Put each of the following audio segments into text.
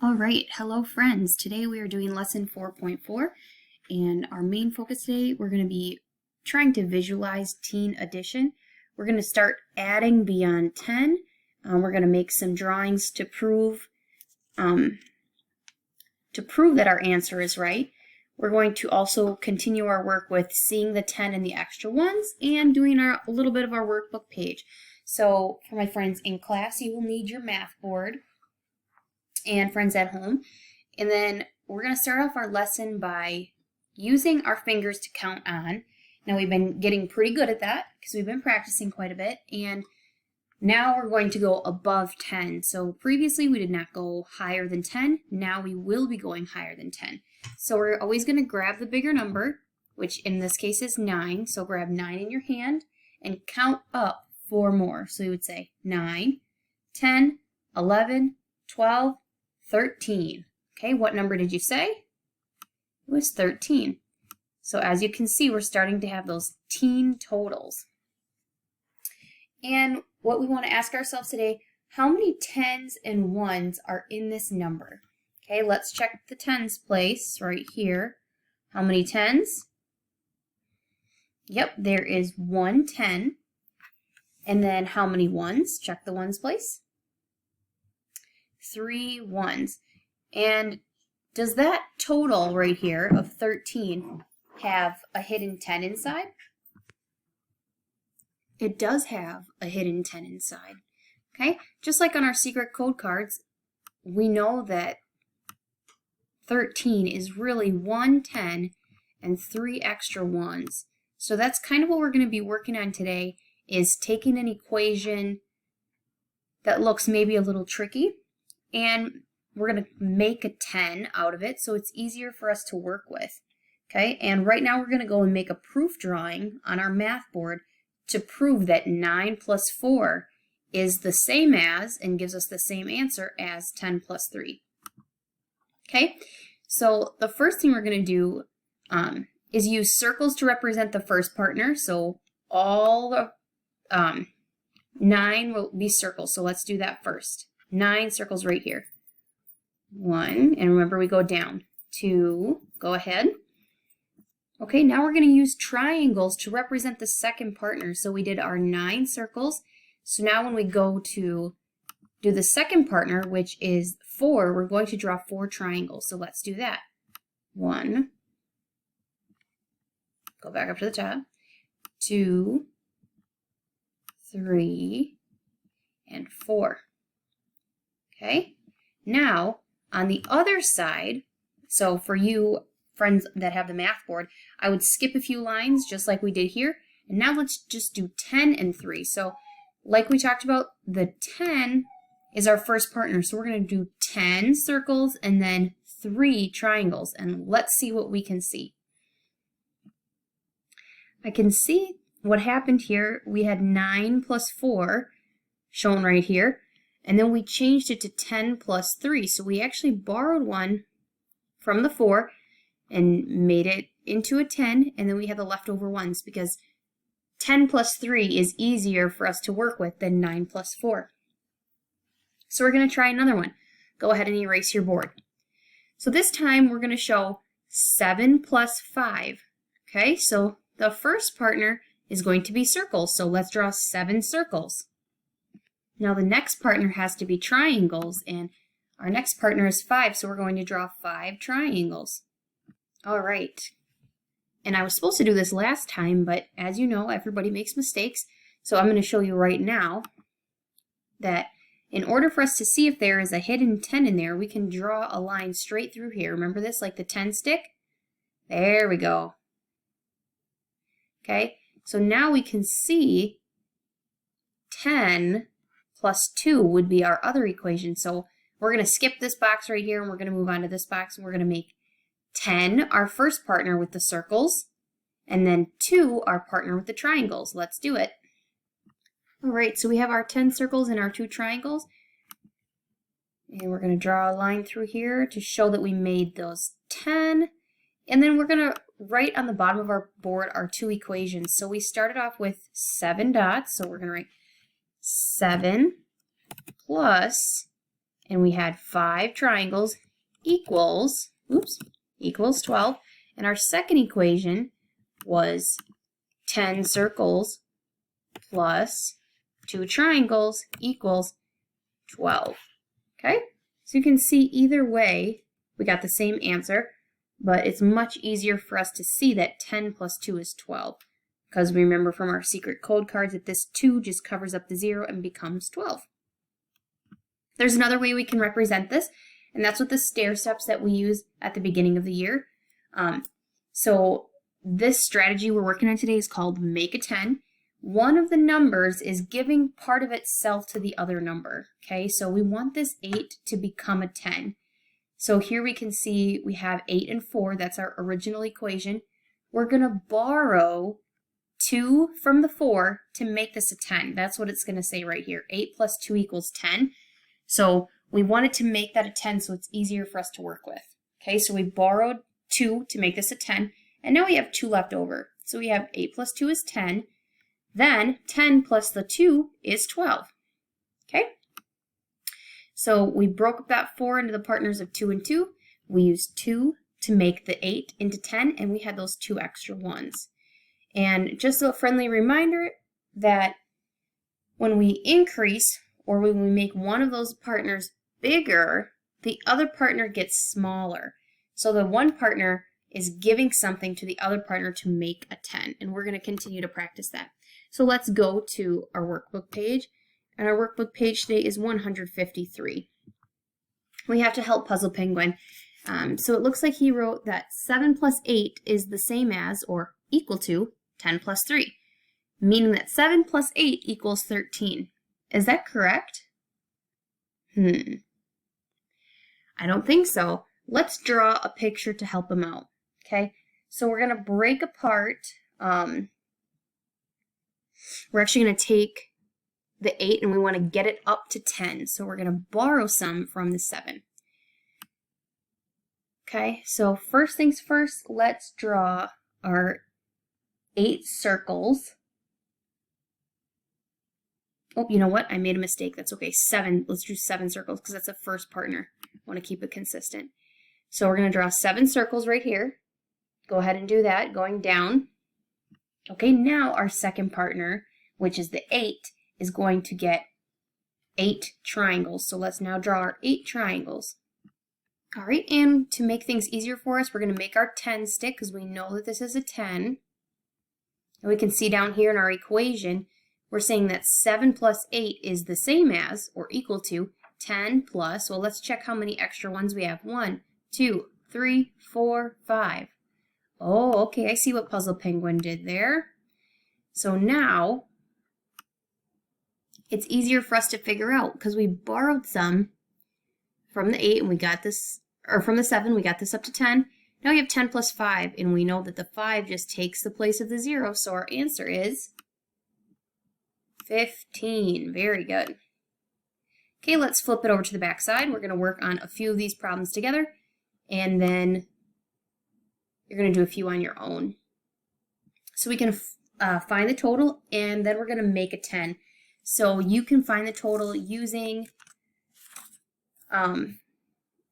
All right, hello friends. Today we are doing lesson 4.4 and our main focus today we're going to be trying to visualize teen addition. We're going to start adding beyond 10. We're going to make some drawings to prove that our answer is right. We're going to also continue our work with seeing the 10 and the extra ones and doing a little bit of our workbook page. So for my friends in class, you will need your math board, and friends at home. And then we're going to start off our lesson by using our fingers to count on. Now we've been getting pretty good at that because we've been practicing quite a bit, and now we're going to go above 10. So previously we did not go higher than 10. Now we will be going higher than 10. So we're always going to grab the bigger number, which in this case is 9. So grab 9 in your hand and count up 4 more. So you would say 9, 10, 11, 12, 13. Okay, what number did you say? It was 13. So as you can see, we're starting to have those teen totals. And what we want to ask ourselves today, how many tens and ones are in this number? Okay, let's check the tens place right here. How many tens? Yep, there is 1 10. And then how many ones? Check the ones place. 3 ones. And does that total right here of 13 have a hidden 10 inside? It does have a hidden 10 inside. Okay, just like on our secret code cards, we know that 13 is really 1 10 and 3 extra ones. So that's kind of what we're going to be working on today, is taking an equation that looks maybe a little tricky, and we're going to make a 10 out of it so it's easier for us to work with. Okay, and right now we're going to go and make a proof drawing on our math board to prove that 9 plus 4 is the same as and gives us the same answer as 10 plus 3. Okay, so the first thing we're going to do is use circles to represent the first partner. So all the 9 will be circles. So let's do that first. 9 circles right here. 1, and remember we go down. 2, go ahead. Okay, now we're going to use triangles to represent the second partner. So we did our 9 circles. So now when we go to do the second partner, which is 4, we're going to draw 4 triangles. So let's do that. 1, go back up to the top. 2, 3, and 4. Okay, now on the other side, so for you friends that have the math board, I would skip a few lines just like we did here. And now let's just do 10 and 3. So like we talked about, the 10 is our first partner. So we're going to do 10 circles and then 3 triangles. And let's see what we can see. I can see what happened here. We had 9 plus 4 shown right here. And then we changed it to 10 plus 3. So we actually borrowed one from the 4 and made it into a 10. And then we have the leftover ones because 10 plus 3 is easier for us to work with than 9 plus 4. So we're going to try another one. Go ahead and erase your board. So this time we're going to show 7 plus 5. Okay, so the first partner is going to be circles. So let's draw 7 circles. Now the next partner has to be triangles, and our next partner is 5, so we're going to draw 5 triangles. All right. And I was supposed to do this last time, but as you know, everybody makes mistakes. So I'm going to show you right now that in order for us to see if there is a hidden 10 in there, we can draw a line straight through here. Remember this, like the 10 stick? There we go. Okay, so now we can see 10 plus 2 would be our other equation. So we're going to skip this box right here and we're going to move on to this box, and we're going to make 10 our first partner with the circles, and then 2 our partner with the triangles. Let's do it. All right, so we have our 10 circles and our 2 triangles. And we're going to draw a line through here to show that we made those 10. And then we're going to write on the bottom of our board our 2 equations. So we started off with 7 dots, so we're going to write 7 plus and we had 5 triangles equals 12. And our second equation was 10 circles plus 2 triangles equals 12. Okay? So you can see either way, we got the same answer, but it's much easier for us to see that 10 plus 2 is 12. Because we remember from our secret code cards that this 2 just covers up the 0 and becomes 12. There's another way we can represent this, and that's with the stair steps that we use at the beginning of the year. So this strategy we're working on today is called Make a 10. One of the numbers is giving part of itself to the other number. Okay, so we want this 8 to become a 10. So here we can see we have 8 and 4. That's our original equation. We're going to borrow 2 from the 4 to make this a 10. That's what it's going to say right here. 8 plus 2 equals 10. So we wanted to make that a 10 so it's easier for us to work with. Okay, so we borrowed 2 to make this a 10, and now we have 2 left over. So we have 8 plus 2 is 10. Then 10 plus the 2 is 12. Okay? So we broke up that 4 into the partners of 2 and 2. We used 2 to make the 8 into 10, and we had those 2 extra ones. And just a friendly reminder that when we increase or when we make one of those partners bigger, the other partner gets smaller. So the one partner is giving something to the other partner to make a 10, and we're going to continue to practice that. So let's go to our workbook page, and our workbook page today is 153. We have to help Puzzle Penguin. So it looks like he wrote that 7 plus 8 is the same as or equal to 10 plus 3, meaning that 7 plus 8 equals 13. Is that correct? I don't think so. Let's draw a picture to help him out. Okay, so we're going to break apart. We're actually going to take the 8 and we want to get it up to 10. So we're going to borrow some from the 7. Okay, so first things first, let's draw our 8 circles. Oh, you know what? I made a mistake. That's okay. 7. Let's do 7 circles because that's the first partner. I want to keep it consistent. So we're going to draw 7 circles right here. Go ahead and do that, going down. Okay, now our second partner, which is the 8, is going to get 8 triangles. So let's now draw our 8 triangles. All right, and to make things easier for us, we're going to make our 10 stick because we know that this is a 10. And we can see down here in our equation, we're saying that 7 plus 8 is the same as or equal to 10 plus, well, let's check how many extra ones we have. 1, 2, 3, 4, 5. Oh, okay, I see what Puzzle Penguin did there. So now, it's easier for us to figure out because we borrowed some from the 8 and we got this, or from the 7, we got this up to 10. Now we have 10 plus 5, and we know that the 5 just takes the place of the 0, so our answer is 15. Very good. Okay, let's flip it over to the back side. We're going to work on a few of these problems together, and then you're going to do a few on your own. So we can find the total, and then we're going to make a 10. So you can find the total using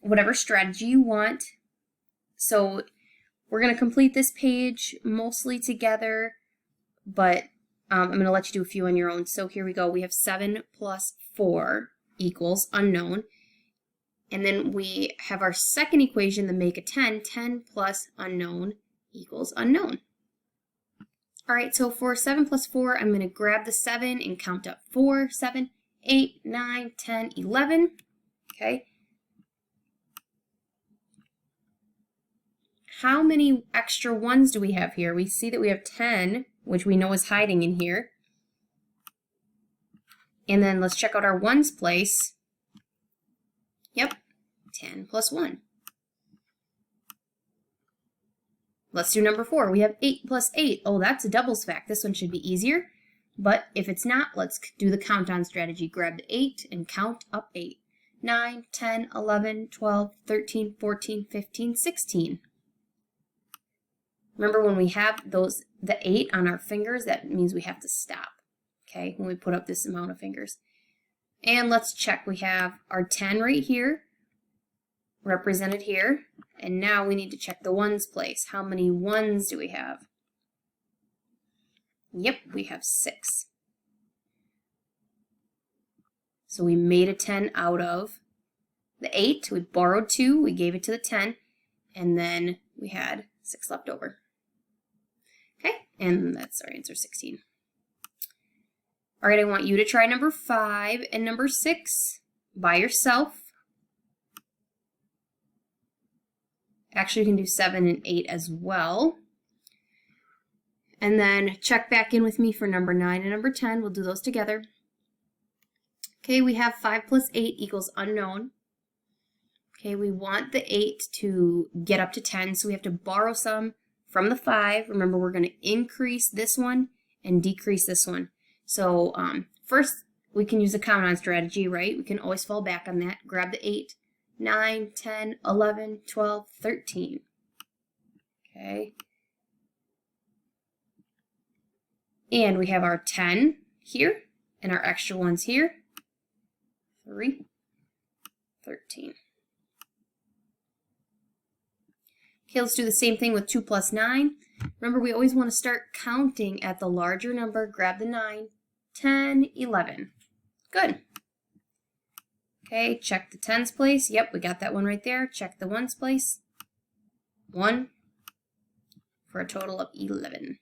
whatever strategy you want. So we're going to complete this page mostly together, but I'm going to let you do a few on your own. So here we go. We have 7 plus 4 equals unknown. And then we have our second equation to make a 10. 10 plus unknown equals unknown. All right, so for 7 plus 4, I'm going to grab the 7 and count up 4, 7, 8, 9, 10, 11. Okay. How many extra ones do we have here? We see that we have 10, which we know is hiding in here. And then let's check out our ones place. Yep, 10 plus 1. Let's do number 4. We have 8 plus 8. Oh, that's a doubles fact. This one should be easier. But if it's not, let's do the count-on strategy. Grab the 8 and count up 8. 9, 10, 11, 12, 13, 14, 15, 16. Remember when we have the 8 on our fingers, that means we have to stop, okay, when we put up this amount of fingers. And let's check. We have our 10 right here, represented here. And now we need to check the ones place. How many ones do we have? Yep, we have 6. So we made a 10 out of the 8. We borrowed 2, we gave it to the 10, and then we had 6 left over. Okay, and that's our answer, 16. All right, I want you to try number 5 and number 6 by yourself. Actually, you can do 7 and 8 as well. And then check back in with me for number 9 and number 10. We'll do those together. Okay, we have 5 plus 8 equals unknown. Okay, we want the 8 to get up to 10, so we have to borrow some from the 5. Remember, we're going to increase this one and decrease this one. So first, we can use a count-on strategy, right? We can always fall back on that. Grab the 8, 9, 10, 11, 12, 13. Okay. And we have our 10 here and our extra ones here. 3, 13. Okay, let's do the same thing with 2 plus 9. Remember, we always want to start counting at the larger number. Grab the 9, 10, 11. Good. Okay, check the 10's place. Yep, we got that one right there. Check the 1's place. 1 for a total of 11.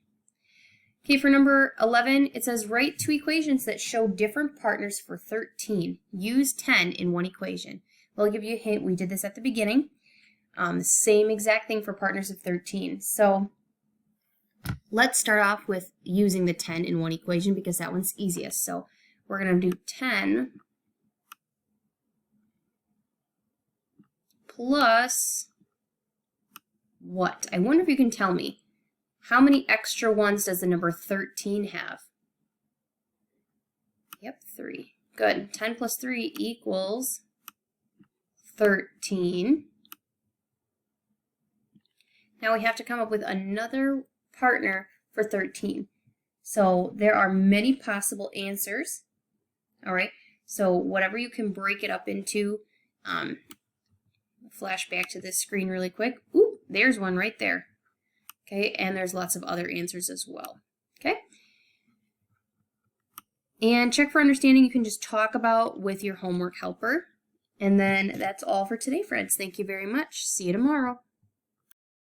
Okay, for number 11, it says write 2 equations that show different partners for 13. Use 10 in one equation. Well, I'll give you a hint. We did this at the beginning. The same exact thing for partners of 13. So let's start off with using the 10 in one equation because that one's easiest. So we're going to do 10 plus what? I wonder if you can tell me. How many extra ones does the number 13 have? Yep, 3. Good. 10 plus 3 equals 13. Now we have to come up with another partner for 13. So there are many possible answers. All right. So whatever you can break it up into, flash back to this screen really quick. Ooh, there's one right there. Okay, and there's lots of other answers as well. Okay. And check for understanding you can just talk about with your homework helper. And then that's all for today, friends. Thank you very much. See you tomorrow.